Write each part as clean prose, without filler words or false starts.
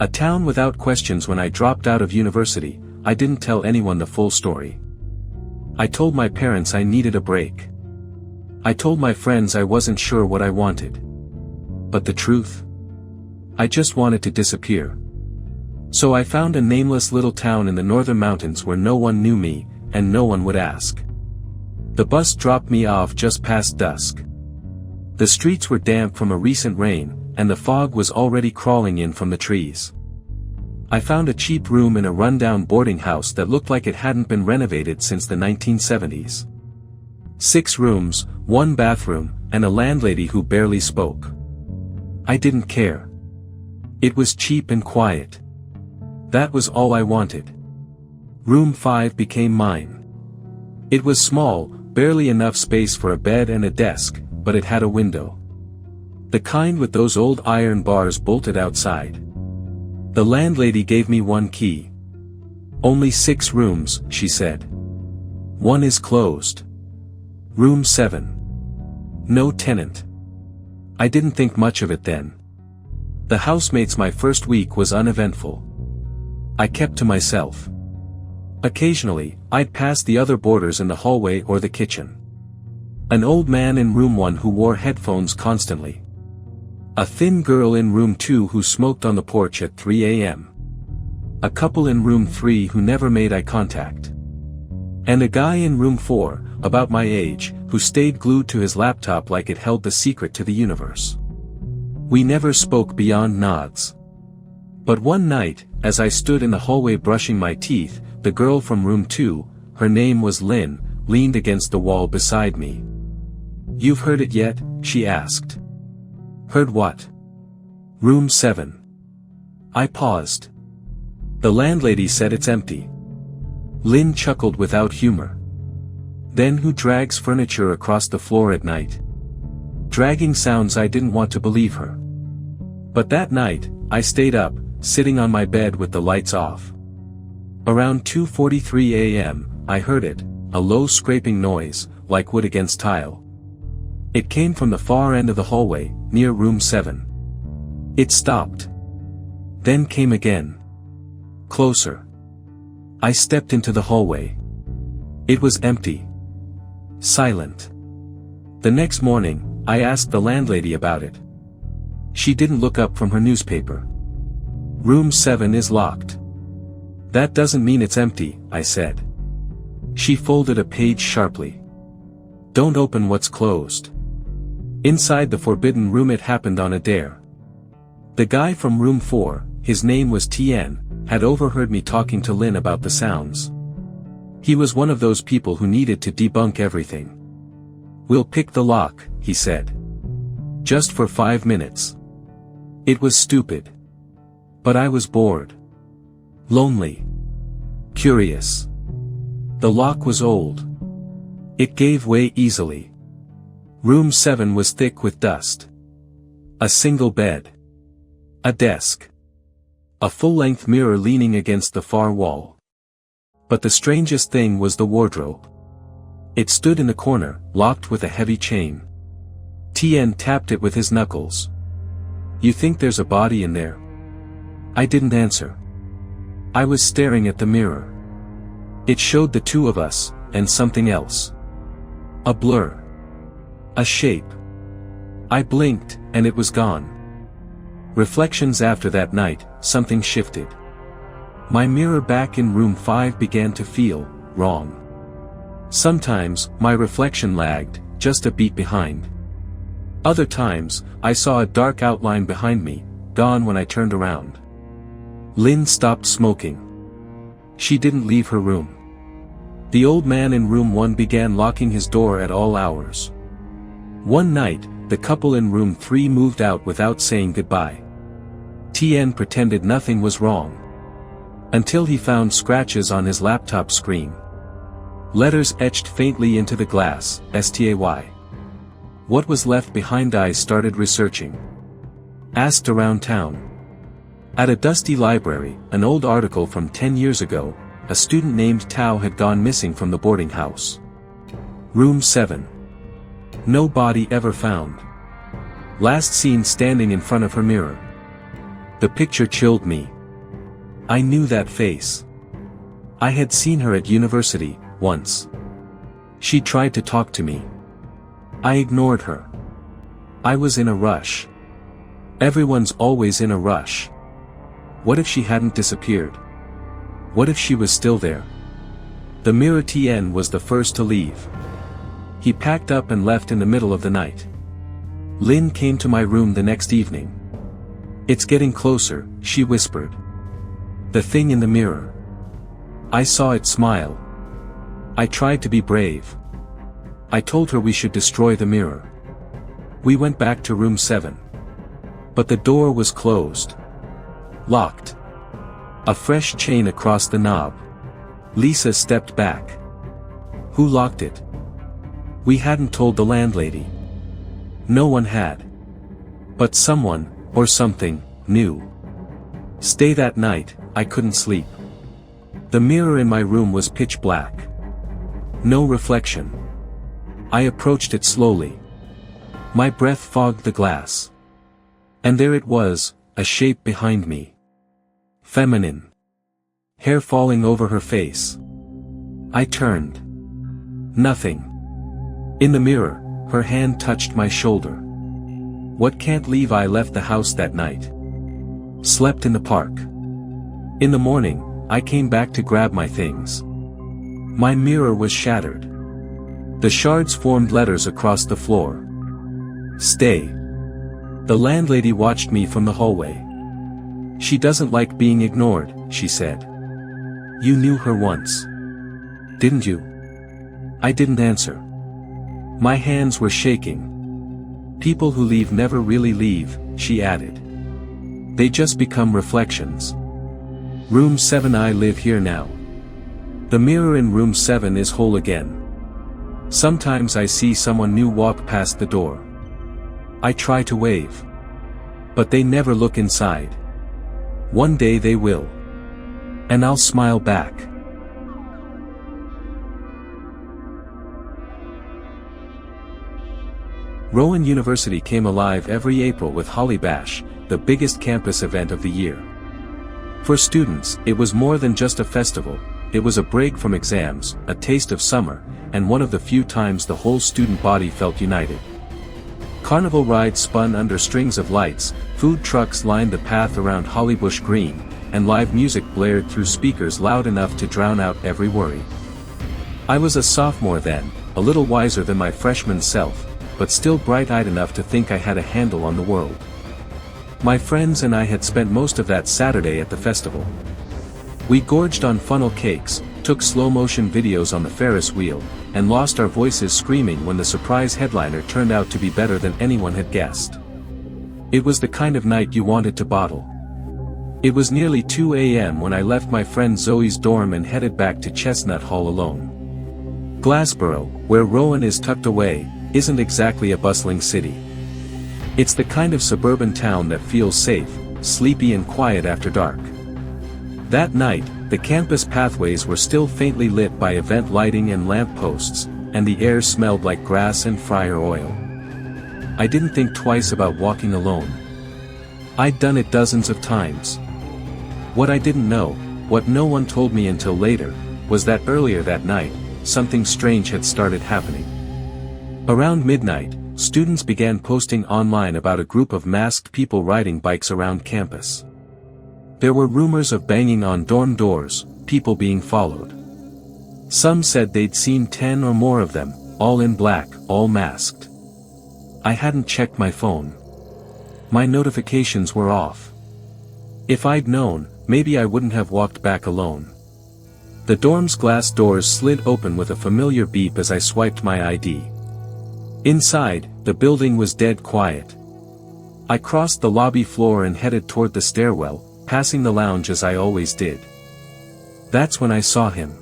A town without questions. When I dropped out of university, I didn't tell anyone the full story. I told my parents I needed a break. I told my friends I wasn't sure what I wanted. But the truth? I just wanted to disappear. So I found a nameless little town in the northern mountains where no one knew me, and no one would ask. The bus dropped me off just past dusk. The streets were damp from a recent rain, and the fog was already crawling in from the trees. I found a cheap room in a rundown boarding house that looked like it hadn't been renovated since the 1970s. 6 rooms, 1 bathroom, and a landlady who barely spoke. I didn't care. It was cheap and quiet. That was all I wanted. Room 5 became mine. It was small, barely enough space for a bed and a desk, but it had a window. The kind with those old iron bars bolted outside. The landlady gave me 1 key. Only 6 rooms, she said. 1 is closed. Room 7. No tenant. I didn't think much of it then. The housemates my first week was uneventful. I kept to myself. Occasionally, I'd pass the other boarders in the hallway or the kitchen. An old man in room 1 who wore headphones constantly. A thin girl in room 2 who smoked on the porch at 3 a.m. A couple in room 3 who never made eye contact. And a guy in room 4, about my age, who stayed glued to his laptop like it held the secret to the universe. We never spoke beyond nods. But one night, as I stood in the hallway brushing my teeth, the girl from room 2, her name was Lynn, leaned against the wall beside me. "You've heard it yet?" she asked. "Heard what?" "Room 7. I paused. "The landlady said it's empty." Lynn chuckled without humor. "Then who drags furniture across the floor at night?" Dragging sounds. I didn't want to believe her. But that night, I stayed up, sitting on my bed with the lights off. Around 2:43 a.m., I heard it, a low scraping noise, like wood against tile. It came from the far end of the hallway, near room 7. It stopped. Then came again. Closer. I stepped into the hallway. It was empty. Silent. The next morning, I asked the landlady about it. She didn't look up from her newspaper. "Room 7 is locked." "That doesn't mean it's empty," I said. She folded a page sharply. "Don't open what's closed." Inside the forbidden room it happened on a dare. The guy from room 4, his name was Tien, had overheard me talking to Lynn about the sounds. He was one of those people who needed to debunk everything. "We'll pick the lock," he said. "Just for 5 minutes." It was stupid. But I was bored. Lonely. Curious. The lock was old. It gave way easily. Room 7 was thick with dust. A single bed. A desk. A full-length mirror leaning against the far wall. But the strangest thing was the wardrobe. It stood in the corner, locked with a heavy chain. Tien tapped it with his knuckles. "You think there's a body in there?" I didn't answer. I was staring at the mirror. It showed the 2 of us, and something else. A blur. A shape. I blinked, and it was gone. Reflections. After that night, something shifted. My mirror back in room 5 began to feel wrong. Sometimes, my reflection lagged, just a beat behind. Other times, I saw a dark outline behind me, gone when I turned around. Lynn stopped smoking. She didn't leave her room. The old man in room 1 began locking his door at all hours. One night, the couple in room 3 moved out without saying goodbye. Tien pretended nothing was wrong. Until he found scratches on his laptop screen. Letters etched faintly into the glass, "Stay." What was left behind? I started researching. Asked around town. At a dusty library, an old article from 10 years ago, a student named Tao had gone missing from the boarding house. Room 7. No body ever found. Last seen standing in front of her mirror. The picture chilled me. I knew that face. I had seen her at university, once. She tried to talk to me. I ignored her. I was in a rush. Everyone's always in a rush. What if she hadn't disappeared? What if she was still there? The mirror TN was the first to leave. He packed up and left in the middle of the night. Lynn came to my room the next evening. "It's getting closer," she whispered. "The thing in the mirror." I saw it smile. I tried to be brave. I told her we should destroy the mirror. We went back to room 7. But the door was closed. Locked. A fresh chain across the knob. Lisa stepped back. Who locked it? We hadn't told the landlady. No one had. But someone, or something, knew. Stay that night, I couldn't sleep. The mirror in my room was pitch black. No reflection. I approached it slowly. My breath fogged the glass. And there it was, a shape behind me. Feminine. Hair falling over her face. I turned. Nothing. In the mirror, her hand touched my shoulder. What can't leave? I left the house that night. Slept in the park. In the morning, I came back to grab my things. My mirror was shattered. The shards formed letters across the floor. Stay. The landlady watched me from the hallway. She doesn't like being ignored, she said. You knew her once. Didn't you? I didn't answer. My hands were shaking. People who leave never really leave, she added. They just become reflections. Room 7. I live here now. The mirror in room 7 is whole again. Sometimes I see someone new walk past the door. I try to wave. But they never look inside. One day they will. And I'll smile back. Rowan University came alive every April with Holly Bash, the biggest campus event of the year. For students, it was more than just a festival, it was a break from exams, a taste of summer, and one of the few times the whole student body felt united. Carnival rides spun under strings of lights, food trucks lined the path around Hollybush Green, and live music blared through speakers loud enough to drown out every worry. I was a sophomore then, a little wiser than my freshman self, but still bright-eyed enough to think I had a handle on the world. My friends and I had spent most of that Saturday at the festival. We gorged on funnel cakes, took slow-motion videos on the Ferris wheel, and lost our voices screaming when the surprise headliner turned out to be better than anyone had guessed. It was the kind of night you wanted to bottle. It was nearly 2 a.m. when I left my friend Zoe's dorm and headed back to Chestnut Hall alone. Glassboro, where Rowan is tucked away, isn't exactly a bustling city. It's the kind of suburban town that feels safe, sleepy and quiet after dark. That night, the campus pathways were still faintly lit by event lighting and lamp posts, and the air smelled like grass and fryer oil. I didn't think twice about walking alone. I'd done it dozens of times. What I didn't know, what no one told me until later, was that earlier that night, something strange had started happening. Around midnight, students began posting online about a group of masked people riding bikes around campus. There were rumors of banging on dorm doors, people being followed. Some said they'd seen 10 or more of them, all in black, all masked. I hadn't checked my phone. My notifications were off. If I'd known, maybe I wouldn't have walked back alone. The dorm's glass doors slid open with a familiar beep as I swiped my ID. Inside, the building was dead quiet. I crossed the lobby floor and headed toward the stairwell, passing the lounge as I always did. That's when I saw him.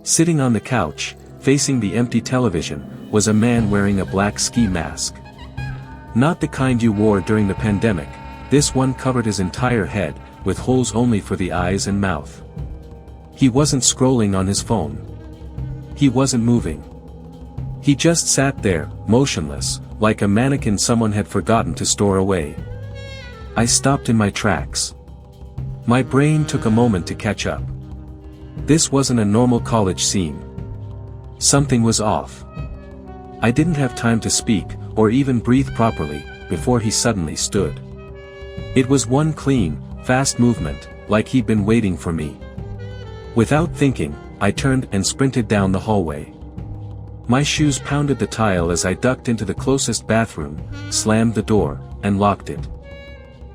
Sitting on the couch, facing the empty television, was a man wearing a black ski mask. Not the kind you wore during the pandemic, this one covered his entire head, with holes only for the eyes and mouth. He wasn't scrolling on his phone. He wasn't moving. He just sat there, motionless, like a mannequin someone had forgotten to store away. I stopped in my tracks. My brain took a moment to catch up. This wasn't a normal college scene. Something was off. I didn't have time to speak, or even breathe properly, before he suddenly stood. It was one clean, fast movement, like he'd been waiting for me. Without thinking, I turned and sprinted down the hallway. My shoes pounded the tile as I ducked into the closest bathroom, slammed the door, and locked it.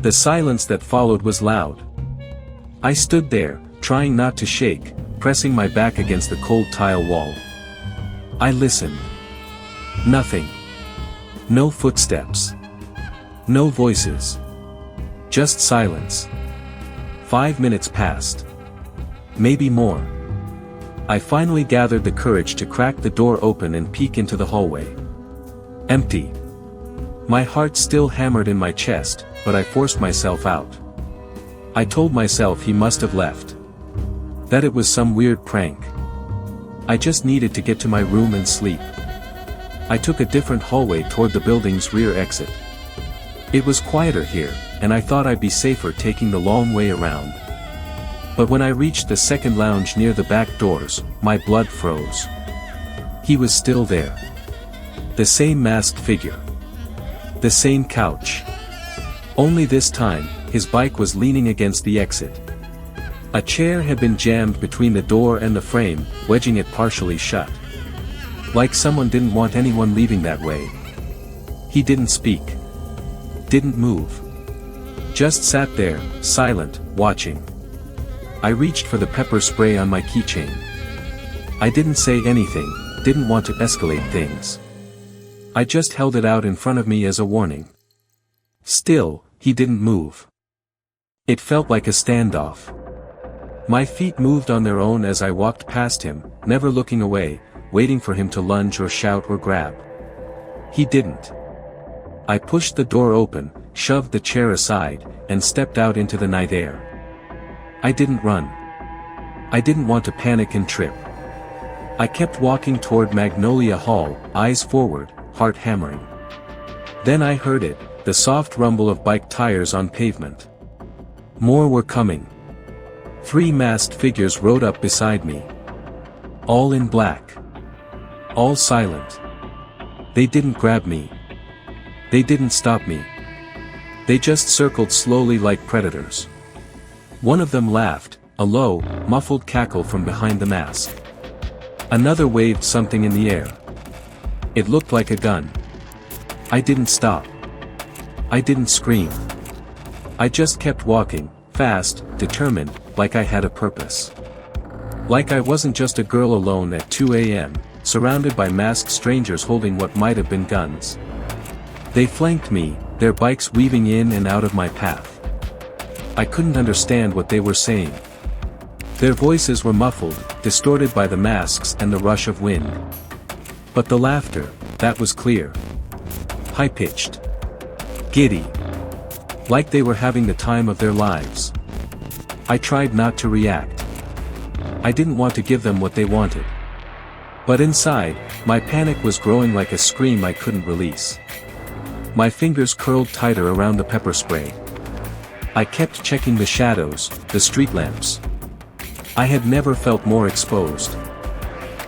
The silence that followed was loud. I stood there, trying not to shake, pressing my back against the cold tile wall. I listened. Nothing. No footsteps. No voices. Just silence. 5 minutes passed. Maybe more. I finally gathered the courage to crack the door open and peek into the hallway. Empty. My heart still hammered in my chest, but I forced myself out. I told myself he must have left. That it was some weird prank. I just needed to get to my room and sleep. I took a different hallway toward the building's rear exit. It was quieter here, and I thought I'd be safer taking the long way around. But when I reached the second lounge near the back doors, my blood froze. He was still there. The same masked figure. The same couch. Only this time, his bike was leaning against the exit. A chair had been jammed between the door and the frame, wedging it partially shut. Like someone didn't want anyone leaving that way. He didn't speak. Didn't move. Just sat there, silent, watching. I reached for the pepper spray on my keychain. I didn't say anything, didn't want to escalate things. I just held it out in front of me as a warning. Still, he didn't move. It felt like a standoff. My feet moved on their own as I walked past him, never looking away, waiting for him to lunge or shout or grab. He didn't. I pushed the door open, shoved the chair aside, and stepped out into the night air. I didn't run. I didn't want to panic and trip. I kept walking toward Magnolia Hall, eyes forward, heart hammering. Then I heard it, the soft rumble of bike tires on pavement. More were coming. 3 masked figures rode up beside me. All in black. All silent. They didn't grab me. They didn't stop me. They just circled slowly like predators. One of them laughed, a low, muffled cackle from behind the mask. Another waved something in the air. It looked like a gun. I didn't stop. I didn't scream. I just kept walking, fast, determined, like I had a purpose. Like I wasn't just a girl alone at 2 a.m., surrounded by masked strangers holding what might have been guns. They flanked me, their bikes weaving in and out of my path. I couldn't understand what they were saying. Their voices were muffled, distorted by the masks and the rush of wind. But the laughter, that was clear. High-pitched. Giddy. Like they were having the time of their lives. I tried not to react. I didn't want to give them what they wanted. But inside, my panic was growing like a scream I couldn't release. My fingers curled tighter around the pepper spray. I kept checking the shadows, the street lamps. I had never felt more exposed.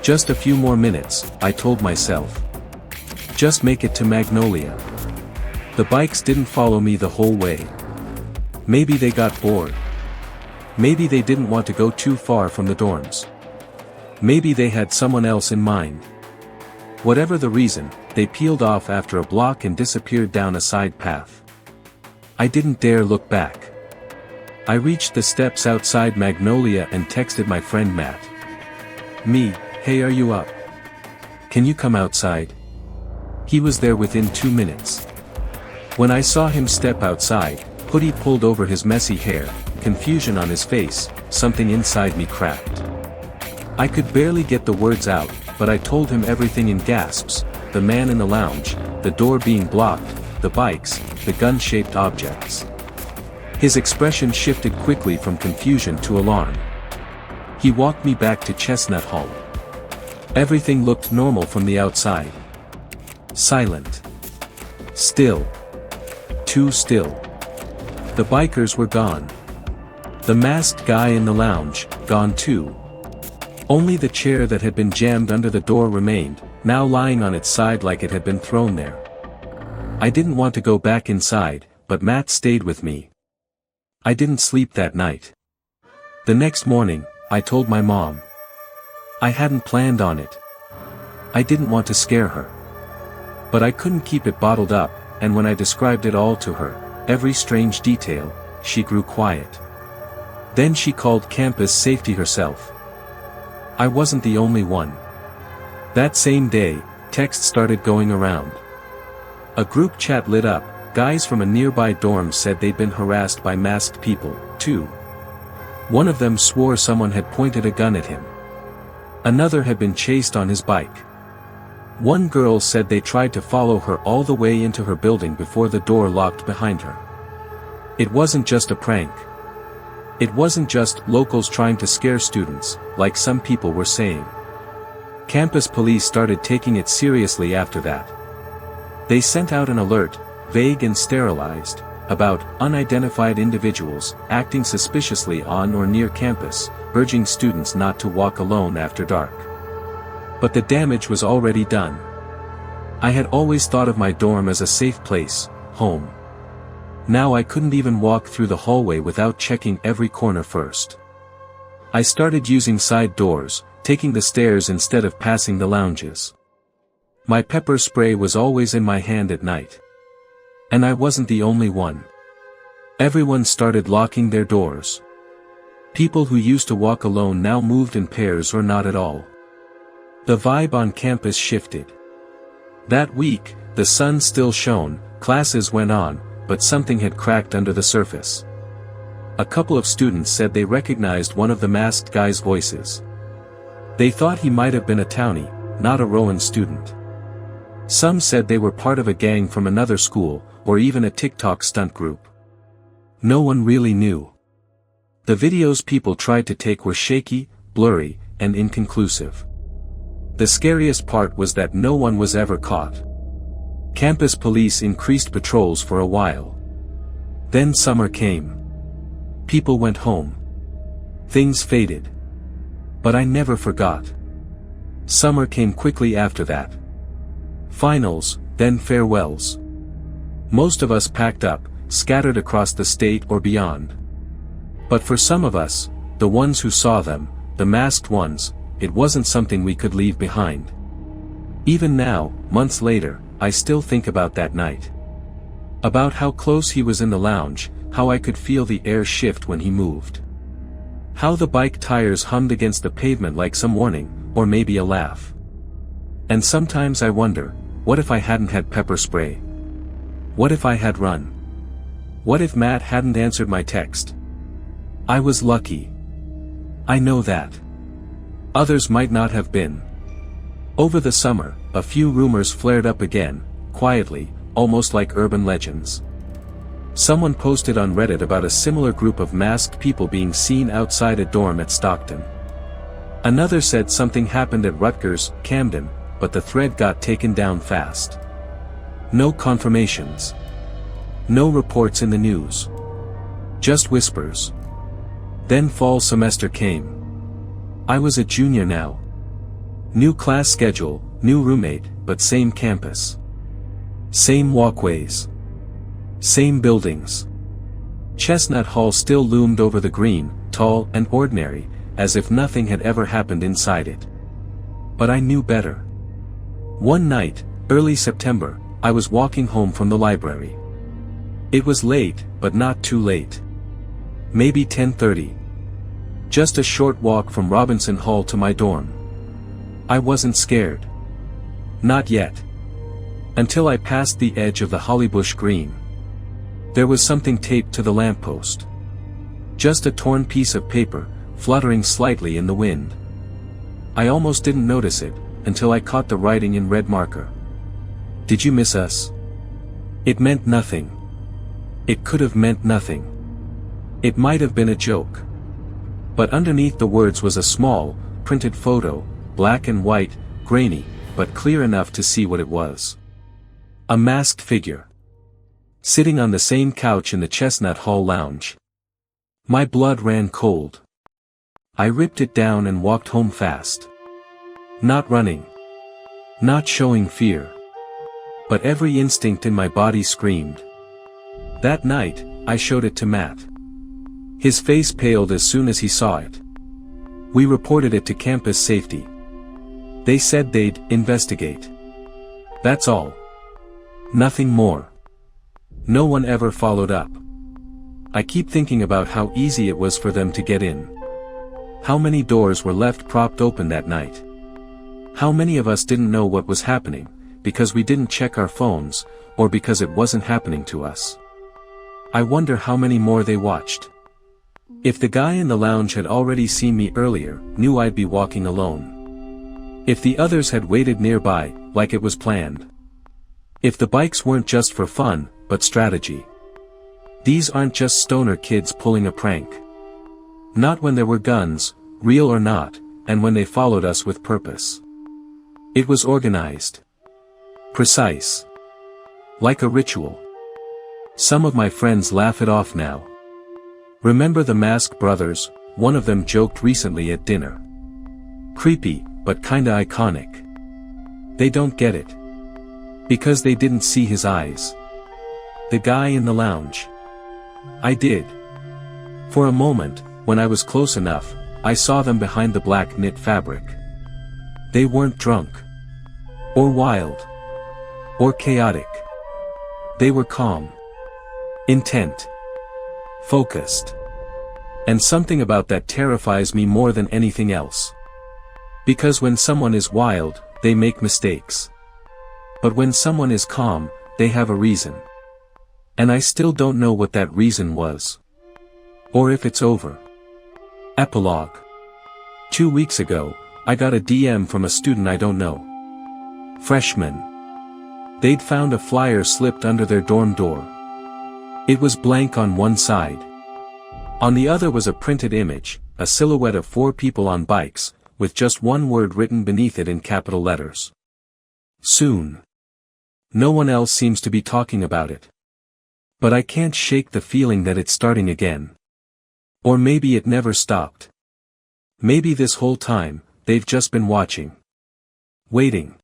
Just a few more minutes, I told myself. Just make it to Magnolia. The bikes didn't follow me the whole way. Maybe they got bored. Maybe they didn't want to go too far from the dorms. Maybe they had someone else in mind. Whatever the reason, they peeled off after a block and disappeared down a side path. I didn't dare look back. I reached the steps outside Magnolia and texted my friend Matt. Me, hey, are you up? Can you come outside? He was there within 2 minutes. When I saw him step outside, hoodie pulled over his messy hair, confusion on his face, something inside me cracked. I could barely get the words out, but I told him everything in gasps, the man in the lounge, the door being blocked, the bikes, the gun-shaped objects. His expression shifted quickly from confusion to alarm. He walked me back to Chestnut Hall. Everything looked normal from the outside. Silent. Still. Too still. The bikers were gone. The masked guy in the lounge, gone too. Only the chair that had been jammed under the door remained, now lying on its side like it had been thrown there. I didn't want to go back inside, but Matt stayed with me. I didn't sleep that night. The next morning, I told my mom. I hadn't planned on it. I didn't want to scare her. But I couldn't keep it bottled up, and when I described it all to her, every strange detail, she grew quiet. Then she called campus safety herself. I wasn't the only one. That same day, texts started going around. A group chat lit up. Guys from a nearby dorm said they'd been harassed by masked people, too. One of them swore someone had pointed a gun at him. Another had been chased on his bike. One girl said they tried to follow her all the way into her building before the door locked behind her. It wasn't just a prank. It wasn't just locals trying to scare students, like some people were saying. Campus police started taking it seriously after that. They sent out an alert, vague and sterilized, about unidentified individuals acting suspiciously on or near campus, urging students not to walk alone after dark. But the damage was already done. I had always thought of my dorm as a safe place, home. Now I couldn't even walk through the hallway without checking every corner first. I started using side doors, taking the stairs instead of passing the lounges. My pepper spray was always in my hand at night. And I wasn't the only one. Everyone started locking their doors. People who used to walk alone now moved in pairs or not at all. The vibe on campus shifted. That week, the sun still shone, classes went on, but something had cracked under the surface. A couple of students said they recognized one of the masked guy's voices. They thought he might have been a townie, not a Rowan student. Some said they were part of a gang from another school, or even a TikTok stunt group. No one really knew. The videos people tried to take were shaky, blurry, and inconclusive. The scariest part was that no one was ever caught. Campus police increased patrols for a while. Then summer came. People went home. Things faded. But I never forgot. Summer came quickly after that. Finals, then farewells. Most of us packed up, scattered across the state or beyond. But for some of us, the ones who saw them, the masked ones, it wasn't something we could leave behind. Even now, months later, I still think about that night. About how close he was in the lounge, how I could feel the air shift when he moved. How the bike tires hummed against the pavement like some warning, or maybe a laugh. And sometimes I wonder, what if I hadn't had pepper spray? What if I had run? What if Matt hadn't answered my text? I was lucky. I know that. Others might not have been. Over the summer, a few rumors flared up again, quietly, almost like urban legends. Someone posted on Reddit about a similar group of masked people being seen outside a dorm at Stockton. Another said something happened at Rutgers, Camden, but the thread got taken down fast. No confirmations. No reports in the news. Just whispers. Then fall semester came. I was a junior now. New class schedule, new roommate, but same campus. Same walkways. Same buildings. Chestnut Hall still loomed over the green, tall and ordinary, as if nothing had ever happened inside it. But I knew better. One night, early September, I was walking home from the library. It was late, but not too late. Maybe 10:30. Just a short walk from Robinson Hall to my dorm. I wasn't scared. Not yet. Until I passed the edge of the Hollybush Green. There was something taped to the lamppost. Just a torn piece of paper, fluttering slightly in the wind. I almost didn't notice it, until I caught the writing in red marker. Did you miss us? It meant nothing. It could have meant nothing. It might have been a joke. But underneath the words was a small, printed photo, black and white, grainy, but clear enough to see what it was. A masked figure. Sitting on the same couch in the Chestnut Hall lounge. My blood ran cold. I ripped it down and walked home fast. Not running. Not showing fear. But every instinct in my body screamed. That night, I showed it to Matt. His face paled as soon as he saw it. We reported it to campus safety. They said they'd investigate. That's all. Nothing more. No one ever followed up. I keep thinking about how easy it was for them to get in. How many doors were left propped open that night? How many of us didn't know what was happening, because we didn't check our phones, or because it wasn't happening to us? I wonder how many more they watched. If the guy in the lounge had already seen me earlier, knew I'd be walking alone. If the others had waited nearby, like it was planned. If the bikes weren't just for fun, but strategy. These aren't just stoner kids pulling a prank. Not when there were guns, real or not, and when they followed us with purpose. It was organized. Precise. Like a ritual. Some of my friends laugh it off now. Remember the Masked Brothers? One of them joked recently at dinner. Creepy, but kinda iconic. They don't get it. Because they didn't see his eyes. The guy in the lounge. I did. For a moment, when I was close enough, I saw them behind the black knit fabric. They weren't drunk. Or wild. Or chaotic. They were calm. Intent. Focused. And something about that terrifies me more than anything else. Because when someone is wild, they make mistakes. But when someone is calm, they have a reason. And I still don't know what that reason was. Or if it's over. Epilogue. 2 weeks ago, I got a DM from a student I don't know. Freshman. They'd found a flyer slipped under their dorm door. It was blank on one side. On the other was a printed image, a silhouette of 4 people on bikes, with just one word written beneath it in capital letters. Soon. No one else seems to be talking about it. But I can't shake the feeling that it's starting again. Or maybe it never stopped. Maybe this whole time, they've just been watching. Waiting.